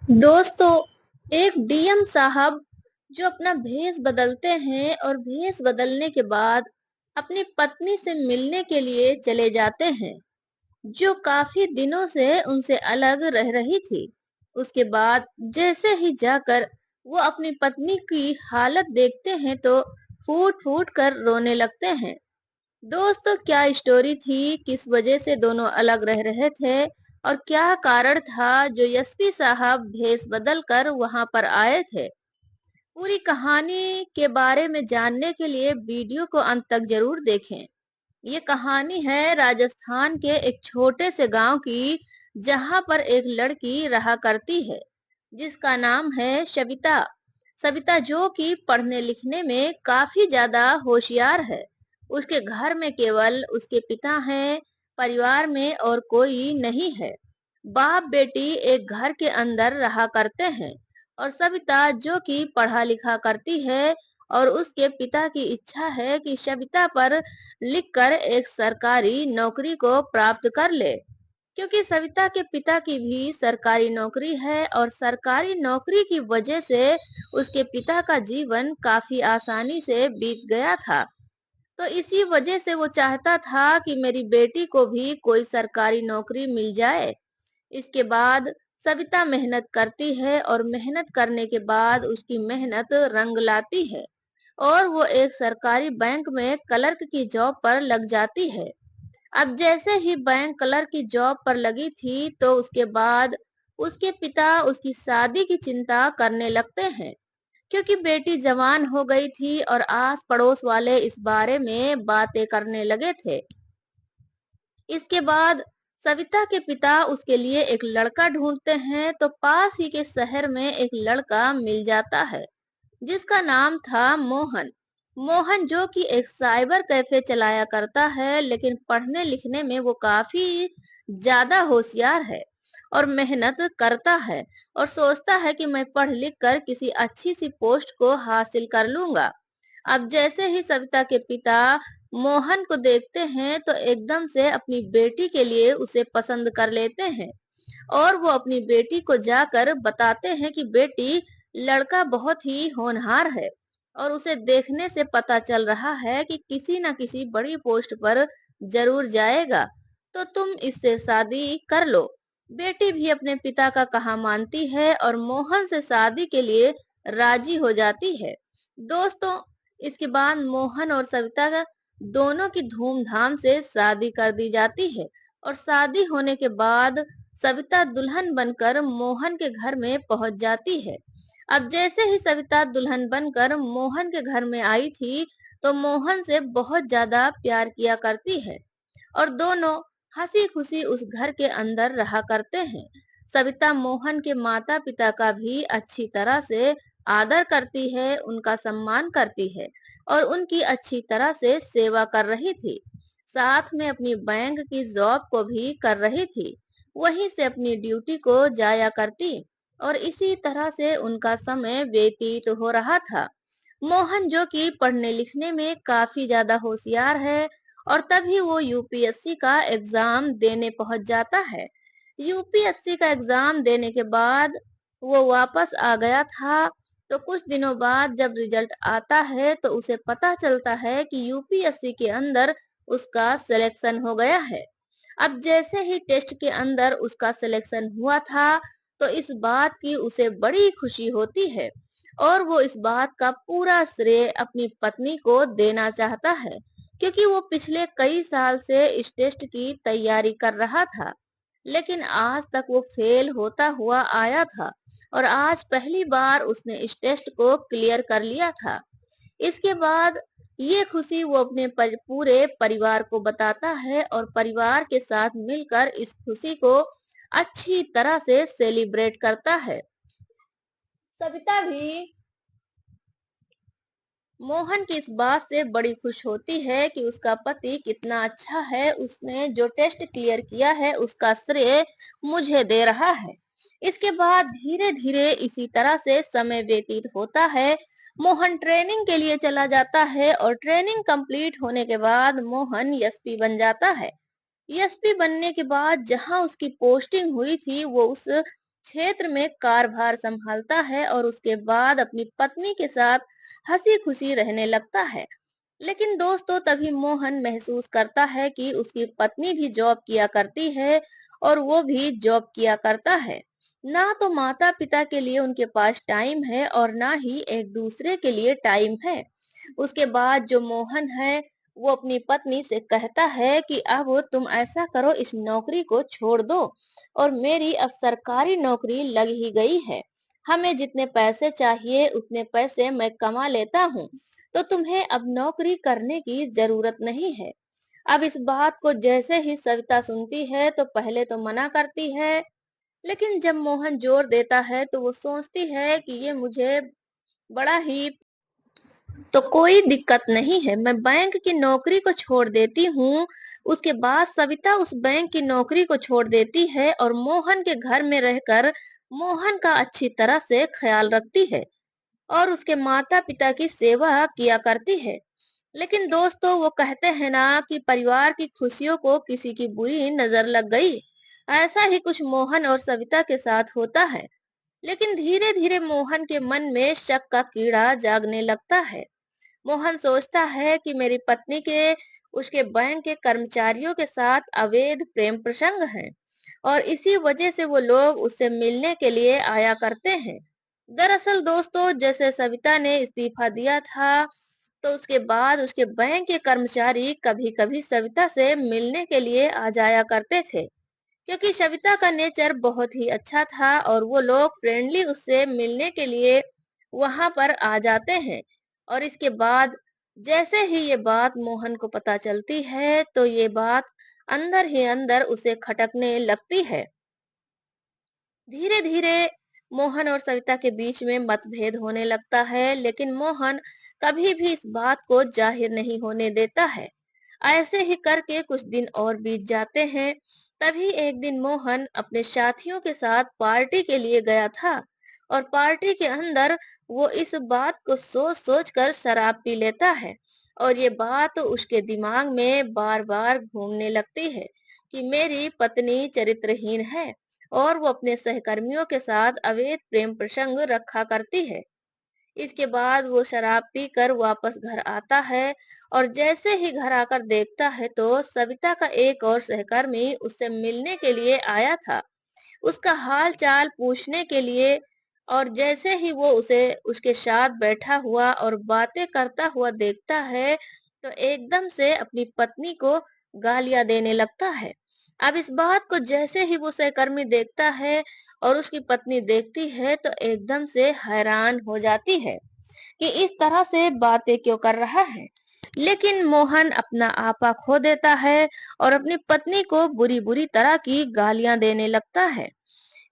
दोस्तों, एक डीएम साहब जो अपना भेष बदलते हैं और भेष बदलने के बाद अपनी पत्नी से मिलने के लिए चले जाते हैं, जो काफी दिनों से उनसे अलग रह रही थी। उसके बाद जैसे ही जाकर वो अपनी पत्नी की हालत देखते हैं तो फूट फूट कर रोने लगते हैं। दोस्तों, क्या स्टोरी थी, किस वजह से दोनों अलग रह रहे थे और क्या कारण था जो एसपी साहब भेष बदल कर वहां पर आए थे। पूरी कहानी के बारे में जानने के लिए वीडियो को अंत तक जरूर देखें। ये कहानी है राजस्थान के एक छोटे से गांव की, जहां पर एक लड़की रहा करती है जिसका नाम है सविता। सविता जो कि पढ़ने लिखने में काफी ज्यादा होशियार है। उसके घर में केवल उसके पिता हैं, परिवार में और कोई नहीं है। बाप बेटी एक घर के अंदर रहा करते हैं और सविता जो कि पढ़ा लिखा करती है और उसके पिता की इच्छा है कि सविता पर लिखकर एक सरकारी नौकरी को प्राप्त कर ले, क्योंकि सविता के पिता की भी सरकारी नौकरी है और सरकारी नौकरी की वजह से उसके पिता का जीवन काफी आसानी से बीत गया था। तो इसी वजह से वो चाहता था कि मेरी बेटी को भी कोई सरकारी नौकरी मिल जाए। इसके बाद सविता मेहनत करती है और मेहनत करने के बाद उसकी मेहनत रंग लाती है और वो एक सरकारी बैंक में क्लर्क की जॉब पर लग जाती है। अब जैसे ही बैंक क्लर्क की जॉब पर लगी थी तो उसके बाद उसके पिता उसकी शादी की चिंता करने लगते हैं, क्योंकि बेटी जवान हो गई थी और आस पड़ोस वाले इस बारे में बातें करने लगे थे। इसके बाद सविता के पिता उसके लिए एक लड़का ढूंढते हैं तो पास ही के शहर में एक लड़का मिल जाता है जिसका नाम था मोहन। मोहन जो कि एक साइबर कैफे चलाया करता है, लेकिन पढ़ने लिखने में वो काफी ज्यादा होशियार है और मेहनत करता है और सोचता है कि मैं पढ़ लिख कर किसी अच्छी सी पोस्ट को हासिल कर लूंगा। अब जैसे ही सविता के पिता मोहन को देखते हैं तो एकदम से अपनी बेटी के लिए उसे पसंद कर लेते हैं और वो अपनी बेटी को जाकर बताते हैं कि बेटी, लड़का बहुत ही होनहार है और उसे देखने से पता चल रहा है कि किसी न किसी बड़ी पोस्ट पर जरूर जाएगा, तो तुम इससे शादी कर लो। बेटी भी अपने पिता का कहा मानती है और मोहन से शादी के लिए राजी हो जाती है। दोस्तों, इसके बाद मोहन और सविता का दोनों की धूमधाम से शादी कर दी जाती है और शादी होने के बाद सविता दुल्हन बनकर मोहन के घर में पहुंच जाती है। अब जैसे ही सविता दुल्हन बनकर मोहन के घर में आई थी तो मोहन से बहुत ज्यादा प्यार किया करती है और दोनों हंसी खुशी उस घर के अंदर रहा करते हैं। सविता मोहन के माता पिता का भी अच्छी तरह से आदर करती है, उनका सम्मान करती है और उनकी अच्छी तरह से सेवा कर रही थी। साथ में अपनी बैंक की जॉब को भी कर रही थी, वहीं से अपनी ड्यूटी को जाया करती और इसी तरह से उनका समय व्यतीत हो रहा था। मोहन जो कि पढ़ने लिखने में काफी ज्यादा होशियार है और तभी वो यूपीएससी का एग्जाम देने पहुंच जाता है। यूपीएससी का एग्जाम देने के बाद वो वापस आ गया था। तो कुछ दिनों बाद जब रिजल्ट आता है तो उसे पता चलता है कि यूपीएससी के अंदर उसका सिलेक्शन हो गया है। अब जैसे ही टेस्ट के अंदर उसका सिलेक्शन हुआ था तो इस बात की उसे बड़ी खुशी होती है और वो इस बात का पूरा श्रेय अपनी पत्नी को देना चाहता है, क्योंकि वो पिछले कई साल से इस टेस्ट की तैयारी कर रहा था, लेकिन आज तक वो फेल होता हुआ आया था और आज पहली बार उसने इस टेस्ट को क्लियर कर लिया था। इसके बाद ये खुशी वो अपने पूरे परिवार को बताता है और परिवार के साथ मिलकर इस खुशी को अच्छी तरह से सेलिब्रेट करता है। सविता भी मोहन की इस बात से बड़ी खुश होती है कि उसका पति कितना अच्छा है, उसने जो टेस्ट क्लियर किया है उसका श्रेय मुझे दे रहा है। इसके बाद धीरे धीरे इसी तरह से समय व्यतीत होता है। मोहन ट्रेनिंग के लिए चला जाता है और ट्रेनिंग कंप्लीट होने के बाद मोहन एसपी बन जाता है। एसपी बनने के बाद जहां उसकी पोस्टिंग हुई थी वो उस क्षेत्र में कारभार संभालता है और उसके बाद अपनी पत्नी के साथ हंसी खुशी रहने लगता है। लेकिन दोस्तों तभी मोहन महसूस करता है कि उसकी पत्नी भी जॉब किया करती है और वो भी जॉब किया करता है। ना तो माता पिता के लिए उनके पास टाइम है और ना ही एक दूसरे के लिए टाइम है। उसके बाद जो मोहन है वो अपनी पत्नी से कहता है कि अब तुम ऐसा करो, इस नौकरी को छोड़ दो और मेरी अब सरकारी नौकरी लग ही गई है। हमें जितने पैसे चाहिए उतने पैसे मैं कमा लेता हूँ, तो तुम्हें अब नौकरी करने की जरूरत नहीं है। अब इस बात को जैसे ही सविता सुनती है तो पहले तो मना करती है, लेकिन जब मोहन जोर देता है तो वो सोचती है कि ये मुझे बड़ा ही, तो कोई दिक्कत नहीं है, मैं बैंक की नौकरी को छोड़ देती हूँ। उसके बाद सविता उस बैंक की नौकरी को छोड़ देती है और मोहन के घर में रहकर मोहन का अच्छी तरह से ख्याल रखती है और उसके माता पिता की सेवा किया करती है। लेकिन दोस्तों वो कहते हैं ना कि परिवार की खुशियों को किसी की बुरी नजर लग गई। ऐसा ही कुछ मोहन और सविता के साथ होता है। लेकिन धीरे धीरे मोहन के मन में शक का कीड़ा जागने लगता है। मोहन सोचता है कि मेरी पत्नी के उसके बैंक के कर्मचारियों के साथ अवैध प्रेम प्रसंग है और इसी वजह से वो लोग उससे मिलने के लिए आया करते हैं। दरअसल दोस्तों जैसे सविता ने इस्तीफा दिया था तो उसके बाद उसके बैंक के कर्मचारी कभी-कभी सविता से मिलने के लिए आ जाया करते थे, क्योंकि सविता का नेचर बहुत ही अच्छा था और वो लोग फ्रेंडली उससे मिलने के लिए वहां पर आ जाते हैं। और इसके बाद जैसे ही ये बात मोहन को पता चलती है तो ये बात अंदर ही अंदर उसे खटकने लगती है। धीरे धीरे मोहन और सविता के बीच में मतभेद होने लगता है, लेकिन मोहन कभी भी इस बात को जाहिर नहीं होने देता है। ऐसे ही करके कुछ दिन और बीत जाते हैं। तभी एक दिन मोहन अपने साथियों के साथ पार्टी के लिए गया था और पार्टी के अंदर वो इस बात को सोच सोच कर शराब पी लेता है और ये बात उसके दिमाग में बार बार घूमने लगती है कि मेरी पत्नी चरित्रहीन है और वो अपने सहकर्मियों के साथ अवैध प्रेम प्रसंग रखा करती है। इसके बाद वो शराब पीकर वापस घर आता है और जैसे ही घर आकर देखता है तो सविता का एक और सहकर्मी उससे मिलने के लिए आया था, उसका हाल चाल पूछने के लिए। और जैसे ही वो उसे उसके साथ बैठा हुआ और बातें करता हुआ देखता है तो एकदम से अपनी पत्नी को गालियां देने लगता है। अब इस बात को जैसे ही वो सहकर्मी देखता है और उसकी पत्नी देखती है तो एकदम से हैरान हो जाती है कि इस तरह से बातें क्यों कर रहा है। लेकिन मोहन अपना आपा खो देता है और अपनी पत्नी को बुरी बुरी तरह की गालियां देने लगता है।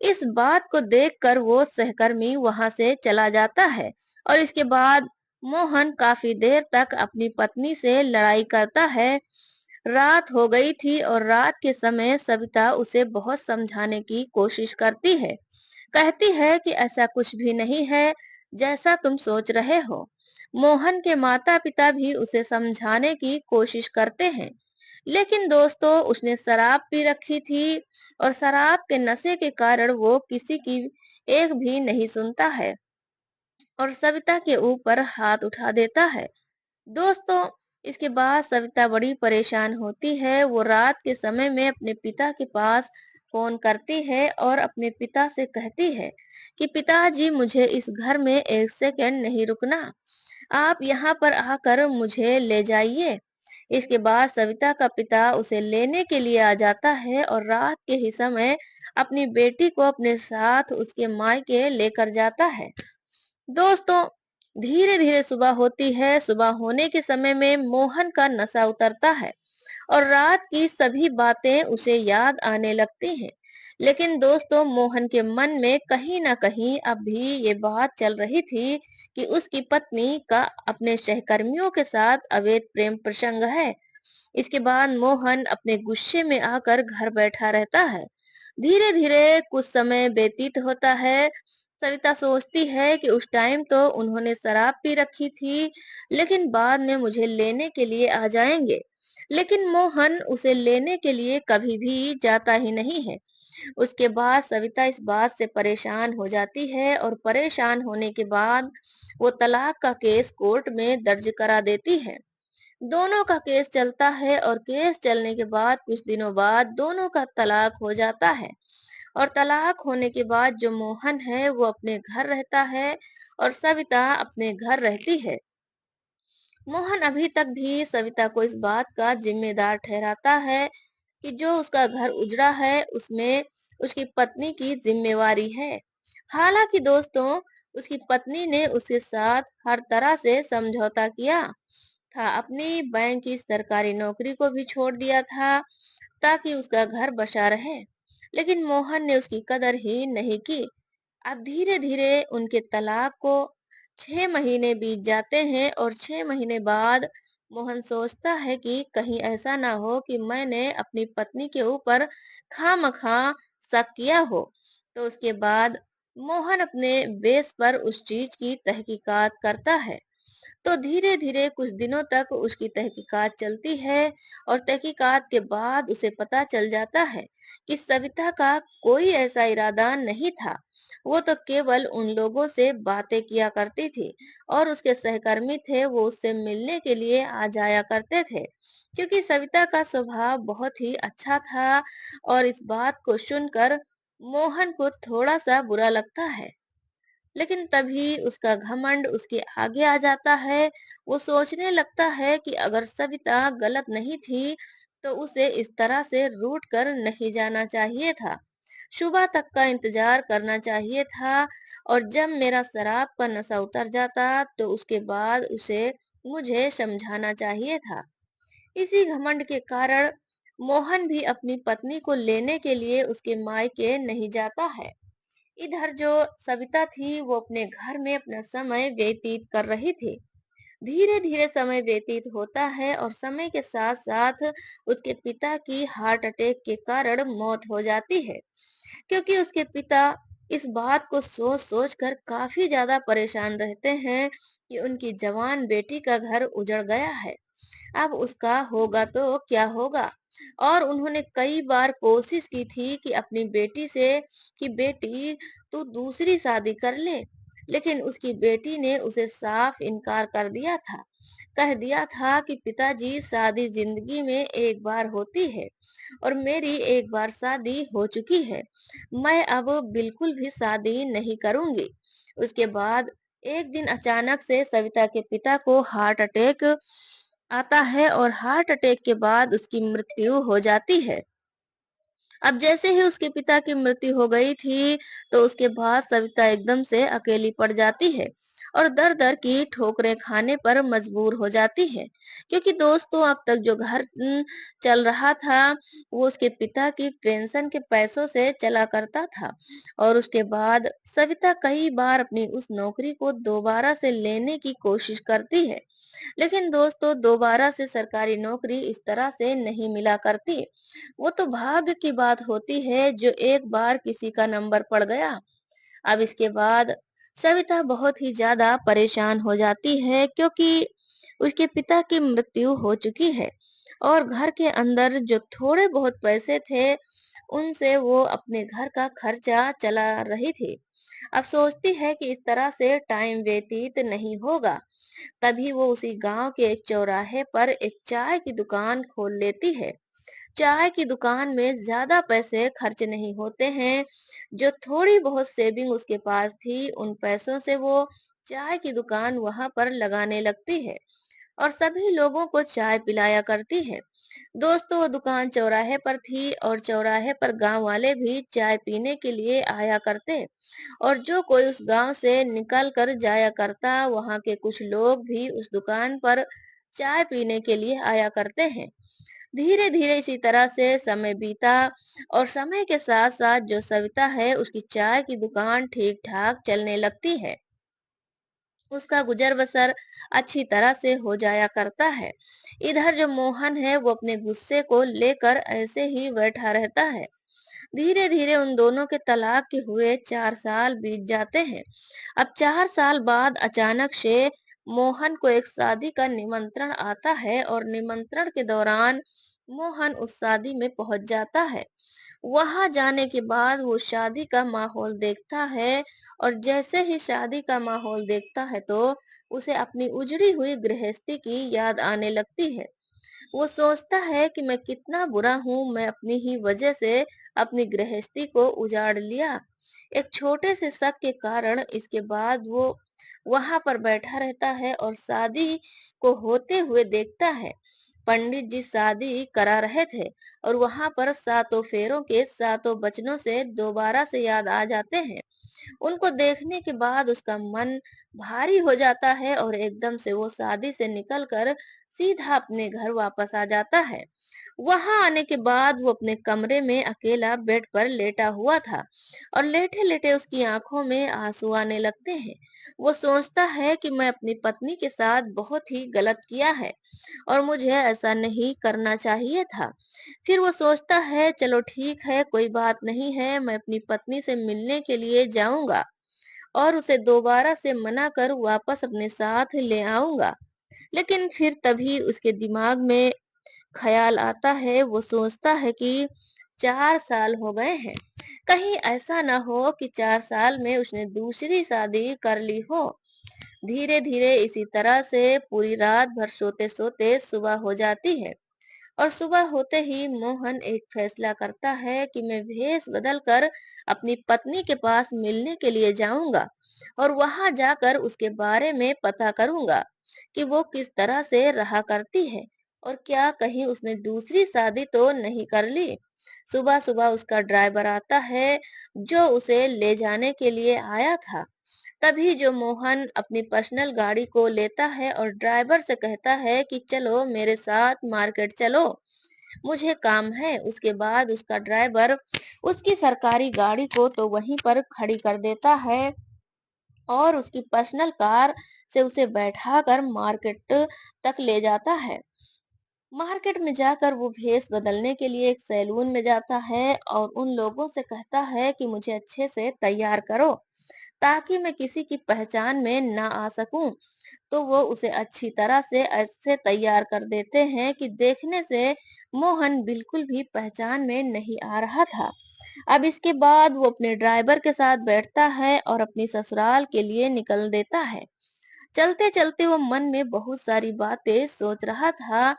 इस बात को देखकर वो सहकर्मी वहां से चला जाता है और इसके बाद मोहन काफी देर तक अपनी पत्नी से लड़ाई करता है। रात हो गई थी और रात के समय सविता उसे बहुत समझाने की कोशिश करती है। कहती है कि ऐसा कुछ भी नहीं है जैसा तुम सोच रहे हो। मोहन के माता पिता भी उसे समझाने की कोशिश करते हैं, लेकिन दोस्तों उसने शराब पी रखी थी और शराब के नशे के कारण वो किसी की एक भी नहीं सुनता है और सविता के ऊपर हाथ उठा देता है। दोस्तों इसके बाद सविता बड़ी परेशान होती है। वो रात के समय में अपने पिता के पास फोन करती है और अपने पिता से कहती है कि पिताजी मुझे इस घर में एक सेकंड नहीं रुकना, आप यहाँ पर आकर मुझे ले जाइए। इसके बाद सविता का पिता उसे लेने के लिए आ जाता है और रात के ही समय अपनी बेटी को अपने साथ उसके मायके लेकर जाता है। दोस्तों धीरे धीरे सुबह होती है। सुबह होने के समय में मोहन का नशा उतरता है और रात की सभी बातें उसे याद आने लगती हैं। लेकिन दोस्तों मोहन के मन में कहीं ना कहीं अब भी ये बात चल रही थी कि उसकी पत्नी का अपने सहकर्मियों के साथ अवैध प्रेम प्रसंग है। इसके बाद मोहन अपने गुस्से में आकर घर बैठा रहता है। धीरे धीरे कुछ समय व्यतीत होता है। सविता सोचती है कि उस टाइम तो उन्होंने शराब पी रखी थी, लेकिन बाद में मुझे लेने के लिए आ जाएंगे। लेकिन मोहन उसे लेने के लिए कभी भी जाता ही नहीं है। उसके बाद सविता इस बात से परेशान हो जाती है और परेशान होने के बाद वो तलाक का केस कोर्ट में दर्ज करा देती है। दोनों का केस चलता है और केस चलने के बाद कुछ दिनों बाद दोनों का तलाक हो जाता है। और तलाक होने के बाद जो मोहन है वो अपने घर रहता है और सविता अपने घर रहती है। मोहन अभी तक भी सविता को इस बात का जिम्मेदार ठहराता है कि जो उसका घर उजड़ा है उसमें उसकी पत्नी की जिम्मेवारी है। हालांकि दोस्तों, उसकी पत्नी ने उसके साथ हर तरह से समझौता किया था, अपनी बैंक की सरकारी नौकरी को भी छोड़ दिया था ताकि उसका घर बसा रहे। लेकिन मोहन ने उसकी कदर ही नहीं की। अब धीरे धीरे उनके तलाक को 6 महीने बीत जाते हैं और 6 महीने बाद मोहन सोचता है कि कहीं ऐसा ना हो कि मैंने अपनी पत्नी के ऊपर खामखा शक किया हो। तो उसके बाद मोहन अपने बेस पर उस चीज की तहकीकात करता है। तो धीरे धीरे कुछ दिनों तक उसकी तहकीकात चलती है और तहकीकात के बाद उसे पता चल जाता है कि सविता का कोई ऐसा इरादा नहीं था। वो तो केवल उन लोगों से बातें किया करती थी और उसके सहकर्मी थे वो उससे मिलने के लिए आ जाया करते थे, क्योंकि सविता का स्वभाव बहुत ही अच्छा था। और इस बात को सुनकर मोहन को थोड़ा सा बुरा लगता है, लेकिन तभी उसका घमंड उसके आगे आ जाता है। वो सोचने लगता है कि अगर सविता गलत नहीं थी तो उसे इस तरह से रूठ कर नहीं जाना चाहिए था। सुबह तक का इंतजार करना चाहिए था और जब मेरा शराब का नशा उतर जाता तो उसके बाद उसे मुझे समझाना चाहिए था। इसी घमंड के कारण मोहन भी अपनी पत्नी को लेने के लिए उसके मायके नहीं जाता है। इधर जो सविता थी वो अपने घर में अपना समय व्यतीत कर रही थी। धीरे धीरे समय व्यतीत होता है और समय के साथ साथ उसके पिता की हार्ट अटैक के कारण मौत हो जाती है, क्योंकि उसके पिता इस बात को सोच सोच कर काफी ज्यादा परेशान रहते हैं कि उनकी जवान बेटी का घर उजड़ गया है। अब उसका होगा तो क्या होगा। और उन्होंने कई बार कोशिश की थी कि अपनी बेटी से कि बेटी तू दूसरी शादी कर ले, लेकिन उसकी बेटी ने उसे साफ इनकार कर दिया था। कह दिया था कि पिताजी, शादी जिंदगी में एक बार होती है और मेरी एक बार शादी हो चुकी है। मैं अब बिल्कुल भी शादी नहीं करूंगी। उसके बाद एक दिन अचानक से सविता के पिता को हार्ट अटैक आता है और हार्ट अटैक के बाद उसकी मृत्यु हो जाती है। अब जैसे ही उसके पिता की मृत्यु हो गई थी, तो उसके बाद सविता एकदम से अकेली पड़ जाती है और दर-दर की ठोकरें खाने पर मजबूर हो जाती है। क्योंकि दोस्तों, अब तक जो घर चल रहा था, वो उसके पिता की पेंशन के पैसों से चला करता था। और उसके बाद सविता कई बार अपनी उस नौकरी को दोबारा से लेने की कोशिश करती है। लेकिन दोस्तों, दोबारा से सरकारी नौकरी इस तरह से नहीं मिला करती। वो तो भाग्य की बात होती है जो एक बार किसी का नंबर पड़ गया। अब इसके बाद सविता बहुत ही ज्यादा परेशान हो जाती है, क्योंकि उसके पिता की मृत्यु हो चुकी है और घर के अंदर जो थोड़े बहुत पैसे थे उनसे वो अपने घर का खर्चा चला रही थी। अब सोचती है कि इस तरह से टाइम व्यतीत नहीं होगा। तभी वो उसी गांव के एक चौराहे पर एक चाय की दुकान खोल लेती है। चाय की दुकान में ज्यादा पैसे खर्च नहीं होते हैं। जो थोड़ी बहुत सेविंग उसके पास थी उन पैसों से वो चाय की दुकान वहां पर लगाने लगती है और सभी लोगों को चाय पिलाया करती है। दोस्तों, वो दुकान चौराहे पर थी और चौराहे पर गांव वाले भी चाय पीने के लिए आया करते और जो कोई उस गांव से निकल कर जाया करता वहां के कुछ लोग भी उस दुकान पर चाय पीने के लिए आया करते हैं। धीरे धीरे इसी तरह से समय बीता और समय के साथ साथ जो सविता है उसकी चाय की दुकान ठीक ठाक चलने लगती है। उसका गुजर बसर अच्छी तरह से हो जाया करता है। इधर जो मोहन है वो अपने गुस्से को लेकर ऐसे ही बैठा रहता है। धीरे धीरे उन दोनों के तलाक के हुए 4 साल बीत जाते हैं। अब 4 साल बाद अचानक से मोहन को एक शादी का निमंत्रण आता है और निमंत्रण के दौरान मोहन उस शादी में पहुंच जाता है। वहां जाने के बाद वो शादी का माहौल देखता है और जैसे ही शादी का माहौल देखता है तो उसे अपनी उजड़ी हुई गृहस्थी की याद आने लगती है। वो सोचता है कि मैं कितना बुरा हूँ, मैं अपनी ही वजह से अपनी गृहस्थी को उजाड़ लिया। एक छोटे से शक के कारण इसके बाद वो वहां पर बैठा रहता है और शादी को होते हुए देखता है। पंडित जी शादी करा रहे थे और वहां पर सातों फेरों के सातों बचनों से दोबारा से याद आ जाते हैं। उनको देखने के बाद उसका मन भारी हो जाता है और एकदम से वो शादी से निकलकर सीधा अपने घर वापस आ जाता है। वहां आने के बाद वो अपने कमरे में अकेला बेड पर लेटा हुआ था और लेटे लेटे उसकी आंखों में आंसू आने लगते हैं। वो सोचता है कि मैं अपनी पत्नी के साथ बहुत ही गलत किया है और मुझे ऐसा नहीं करना चाहिए था। फिर वो सोचता है चलो ठीक है, कोई बात नहीं है, मैं अपनी पत्नी से मिलने के लिए जाऊंगा और उसे दोबारा से मना कर वापस अपने साथ ले आऊंगा। लेकिन फिर तभी उसके दिमाग में ख्याल आता है, वो सोचता है कि 4 साल हो गए हैं, कहीं ऐसा ना हो कि 4 साल में उसने दूसरी शादी कर ली हो। धीरे-धीरे इसी तरह से पूरी रात भर सोते-सोते सुबह हो जाती है और सुबह होते ही मोहन एक फैसला करता है कि मैं भेष बदलकर अपनी पत्नी के पास मिलने के लिए जाऊंगा और वहां जाकर उसके बारे में पता करूंगा कि वो किस तरह से रहा करती है और क्या कहीं उसने दूसरी शादी तो नहीं कर ली। सुबह सुबह उसका ड्राइवर आता है जो उसे ले जाने के लिए आया था। तभी जो मोहन अपनी पर्सनल गाड़ी को लेता है और ड्राइवर से कहता है कि चलो मेरे साथ मार्केट चलो, मुझे काम है। उसके बाद उसका ड्राइवर उसकी सरकारी गाड़ी को तो वहीं पर खड़ी कर देता है और उसकी पर्सनल कार से उसे बैठाकर मार्केट तक ले जाता है। मार्केट में जाकर वो भेष बदलने के लिए एक सैलून में जाता है और उन लोगों से कहता है कि मुझे अच्छे से तैयार करो ताकि मैं किसी की पहचान में ना आ सकूं। तो वो उसे अच्छी तरह से ऐसे तैयार कर देते हैं कि देखने से मोहन बिल्कुल भी पहचान में नहीं आ रहा था। अब इसके बाद वो अपने ड्राइवर के साथ बैठता है और अपनी ससुराल के लिए निकल देता है। चलते चलते वो मन में बहुत सारी बातें सोच रहा था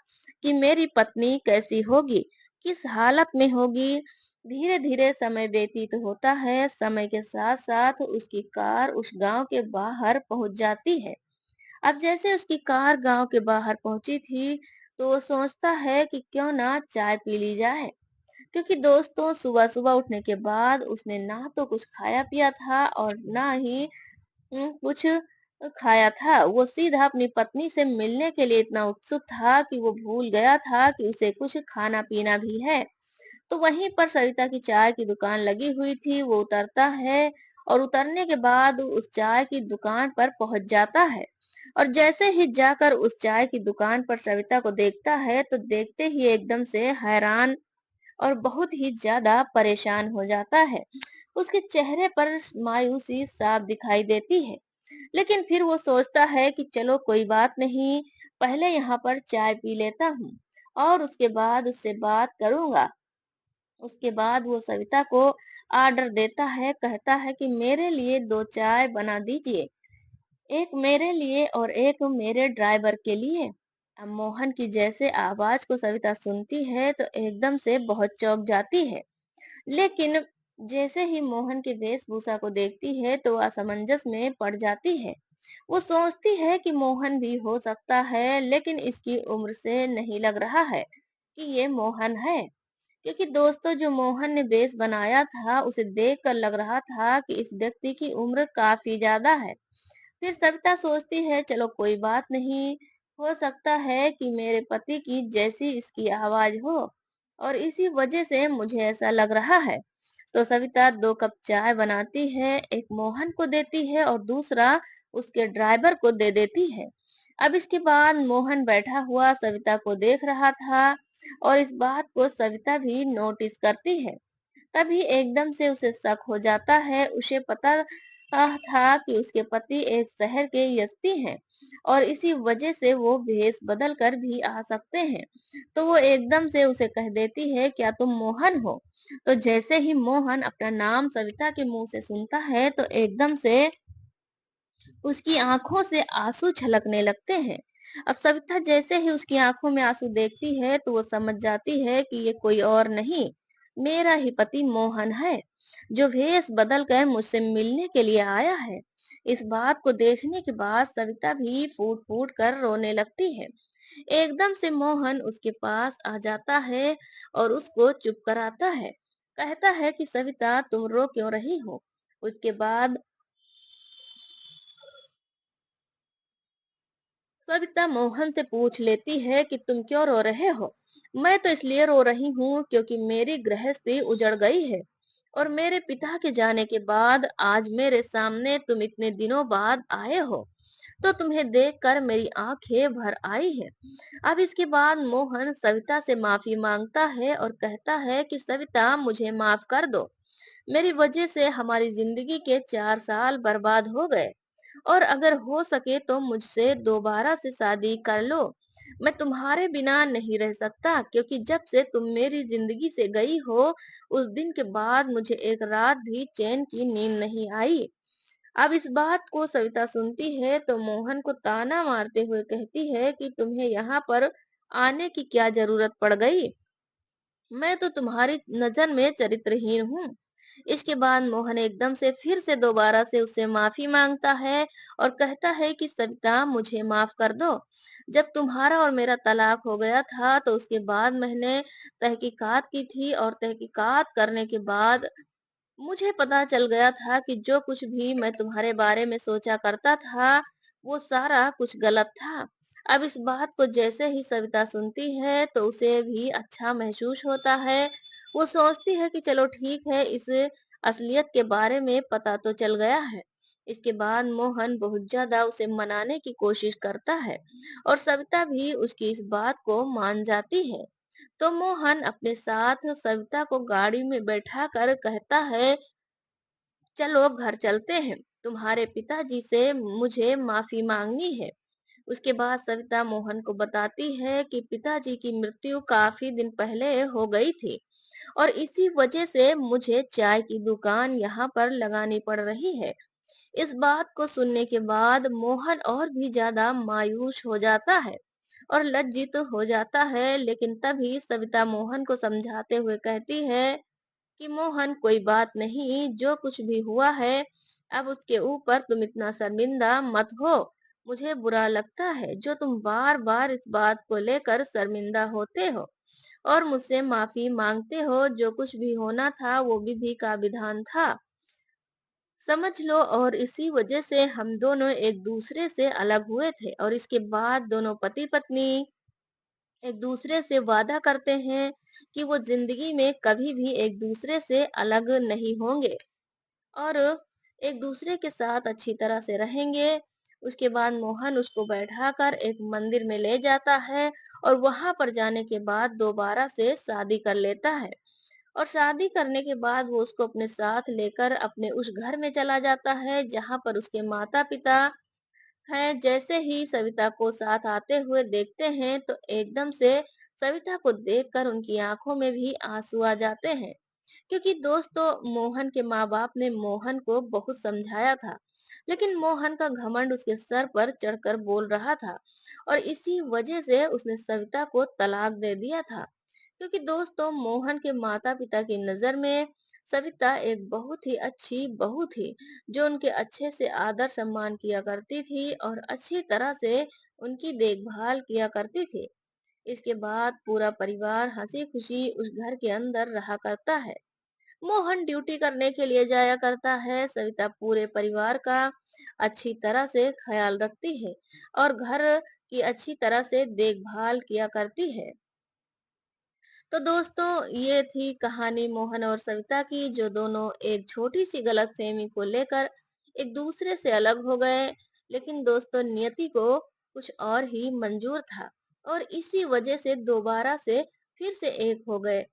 कि मेरी पत्नी कैसी होगी, किस हालत में होगी। धीरे धीरे समय व्यतीत होता है, समय के साथ साथ उसकी कार उस गांव के बाहर पहुंच जाती है। अब जैसे उसकी कार गांव के बाहर पहुंची थी तो वो सोचता है कि क्यों ना चाय पी ली जाए, क्योंकि दोस्तों सुबह सुबह उठने के बाद उसने ना तो कुछ खाया पिया था और ना ही कुछ खाया था। वो सीधा अपनी पत्नी से मिलने के लिए इतना उत्सुक था कि वो भूल गया था कि उसे कुछ खाना पीना भी है। तो वहीं पर सरिता की चाय की दुकान लगी हुई थी, वो उतरता है और उतरने के बाद उस चाय की दुकान पर पहुंच जाता है और जैसे ही जाकर उस चाय की दुकान पर सविता को देखता है तो देखते ही एकदम से हैरान और बहुत ही ज्यादा परेशान हो जाता है। उसके चेहरे पर मायूसी साफ दिखाई देती है, लेकिन फिर वो सोचता है कि चलो कोई बात नहीं, पहले यहाँ पर चाय पी लेता हूँ और उसके बाद उससे बात करूंगा। उसके बाद वो सविता को ऑर्डर देता है, कहता है कि मेरे लिए 2 चाय बना दीजिए, एक मेरे लिए और एक मेरे ड्राइवर के लिए। अब मोहन की जैसे आवाज को सविता सुनती है तो एकदम से बहुत चौंक जाती है, लेकिन जैसे ही मोहन के वेशभूषा को देखती है तो असमंजस में पड़ जाती है। वो सोचती है कि मोहन भी हो सकता है, लेकिन इसकी उम्र से नहीं लग रहा है कि ये मोहन है, क्योंकि दोस्तों जो मोहन ने वेश बनाया था उसे देखकर लग रहा था कि इस व्यक्ति की उम्र काफी ज्यादा है। फिर सविता सोचती है चलो कोई बात नहीं, हो सकता है कि मेरे पति की जैसी इसकी आवाज हो और इसी वजह से मुझे ऐसा लग रहा है। तो सविता 2 कप चाय बनाती है, एक मोहन को देती है और दूसरा उसके ड्राइवर को दे देती है। अब इसके बाद मोहन बैठा हुआ सविता को देख रहा था और इस बात को सविता भी नोटिस करती है। तभी एकदम से उसे शक हो जाता है, उसे पता था कि उसके पति एक शहर के एसपी हैं और इसी वजह से वो भेष बदल कर भी आ सकते हैं। तो वो एकदम से उसे कह देती है, क्या तुम मोहन हो? तो जैसे ही मोहन अपना नाम सविता के मुंह से सुनता है तो एकदम से उसकी आंखों से आंसू छलकने लगते हैं। अब सविता जैसे ही उसकी आंखों में आंसू देखती है तो वो समझ जाती है कि ये कोई और नहीं, मेरा ही पति मोहन है, जो भेष बदल कर मुझसे मिलने के लिए आया है। इस बात को देखने के बाद सविता भी फूट फूट कर रोने लगती है। एकदम से मोहन उसके पास आ जाता है और उसको चुप कराता है। कहता है कि सविता, तुम रो क्यों रही हो? उसके बाद सविता मोहन से पूछ लेती है कि तुम क्यों रो रहे हो? मैं तो इसलिए रो रही हूँ क्योंकि मेरी गृहस्थी उजड़ गई है और मेरे पिता के जाने के बाद आज मेरे सामने तुम इतने दिनों बाद आए हो, तो तुम्हें देखकर मेरी आंखें भर आई हैं। अब इसके बाद मोहन सविता से माफी मांगता है और कहता है कि सविता, मुझे माफ कर दो। मेरी वजह से हमारी जिंदगी के 4 साल बर्बाद हो गए और अगर हो सके तो मुझसे दोबारा से शादी कर लो। मैं तुम्हारे बिना नहीं रह सकता क्योंकि जब से तुम मेरी जिंदगी से गई हो उस दिन के बाद मुझे एक रात भी चैन की नींद नहीं आई। अब इस बात को सविता सुनती है तो मोहन को ताना मारते हुए कहती है कि तुम्हें यहाँ पर आने की क्या जरूरत पड़ गई? मैं तो तुम्हारी नजर में चरित्रहीन हूँ। इसके बाद मोहन एकदम से फिर से दोबारा से उससे माफी मांगता है और कहता है कि सविता, मुझे माफ कर दो। जब तुम्हारा और मेरा तलाक हो गया था तो उसके बाद मैंने तहकीकात की थी और तहकीकात करने के बाद मुझे पता चल गया था कि जो कुछ भी मैं तुम्हारे बारे में सोचा करता था, वो सारा कुछ गलत था। अब इस बात को जैसे ही सविता सुनती है, तो उसे भी अच्छा महसूस होता है। वो सोचती है कि चलो ठीक है, इस असलियत के बारे में पता तो चल गया है। इसके बाद मोहन बहुत ज्यादा उसे मनाने की कोशिश करता है और सविता भी उसकी इस बात को मान जाती है। तो मोहन अपने साथ सविता को गाड़ी में बैठाकर कहता है, चलो घर चलते हैं, तुम्हारे पिताजी से मुझे माफी मांगनी है। उसके बाद सविता मोहन को बताती है कि पिताजी की मृत्यु काफी दिन पहले हो गई थी और इसी वजह से मुझे चाय की दुकान यहाँ पर लगानी पड़ रही है। इस बात को सुनने के बाद मोहन और भी ज्यादा मायूस हो जाता है और लज्जित हो जाता है, लेकिन तभी सविता मोहन को समझाते हुए कहती है कि मोहन, कोई बात नहीं, जो कुछ भी हुआ है अब उसके ऊपर तुम इतना शर्मिंदा मत हो। मुझे बुरा लगता है जो तुम बार बार इस बात को लेकर शर्मिंदा होते हो और मुझसे माफी मांगते हो। जो कुछ भी होना था वो विधि का विधान था, समझ लो, और इसी वजह से हम दोनों एक दूसरे से अलग हुए थे और इसके बाद दोनों पति पत्नी एक दूसरे से वादा करते हैं कि वो जिंदगी में कभी भी एक दूसरे से अलग नहीं होंगे और एक दूसरे के साथ अच्छी तरह से रहेंगे। उसके बाद मोहन उसको बैठाकर एक मंदिर में ले जाता है और वहां पर जाने के बाद दोबारा से शादी कर लेता है और शादी करने के बाद वो उसको अपने साथ लेकर अपने उस घर में चला जाता है जहां पर उसके माता पिता हैं। जैसे ही सविता को साथ आते हुए देखते हैं तो एकदम से सविता को देखकर उनकी आंखों में भी आंसू आ जाते हैं, क्योंकि दोस्तों मोहन के माँ बाप ने मोहन को बहुत समझाया था, लेकिन मोहन का घमंड उसके सर पर चढ़कर बोल रहा था और इसी वजह से उसने सविता को तलाक दे दिया था। क्योंकि दोस्तों मोहन के माता पिता की नजर में सविता एक बहुत ही अच्छी बहू थी, जो उनके अच्छे से आदर सम्मान किया करती थी और अच्छी तरह से उनकी देखभाल किया करती थी। इसके बाद पूरा परिवार हंसी खुशी उस घर के अंदर रहा करता है। मोहन ड्यूटी करने के लिए जाया करता है, सविता पूरे परिवार का अच्छी तरह से ख्याल रखती है और घर की अच्छी तरह से देखभाल किया करती है। तो दोस्तों, ये थी कहानी मोहन और सविता की, जो दोनों एक छोटी सी गलतफहमी को लेकर एक दूसरे से अलग हो गए। लेकिन दोस्तों, नियति को कुछ और ही मंजूर था और इसी वजह से दोबारा से फिर से एक हो गए।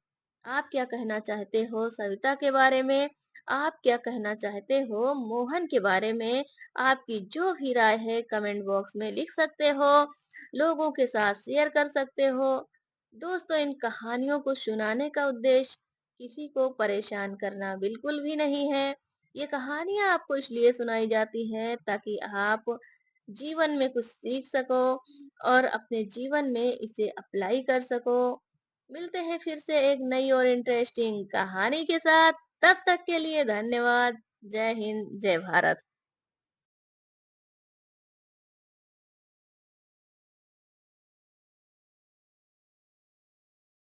आप क्या कहना चाहते हो सविता के बारे में? आप क्या कहना चाहते हो मोहन के बारे में? आपकी जो भी राय है कमेंट बॉक्स में लिख सकते हो, लोगों के साथ शेयर कर सकते हो। दोस्तों, इन कहानियों को सुनाने का उद्देश्य किसी को परेशान करना बिल्कुल भी नहीं है। ये कहानियाँ आपको इसलिए सुनाई जाती हैं ताकि आप जीवन में कुछ सीख सको और अपने जीवन में इसे अप्लाई कर सको। मिलते हैं फिर से एक नई और इंटरेस्टिंग कहानी के साथ। तब तक के लिए धन्यवाद। जय हिंद, जय भारत।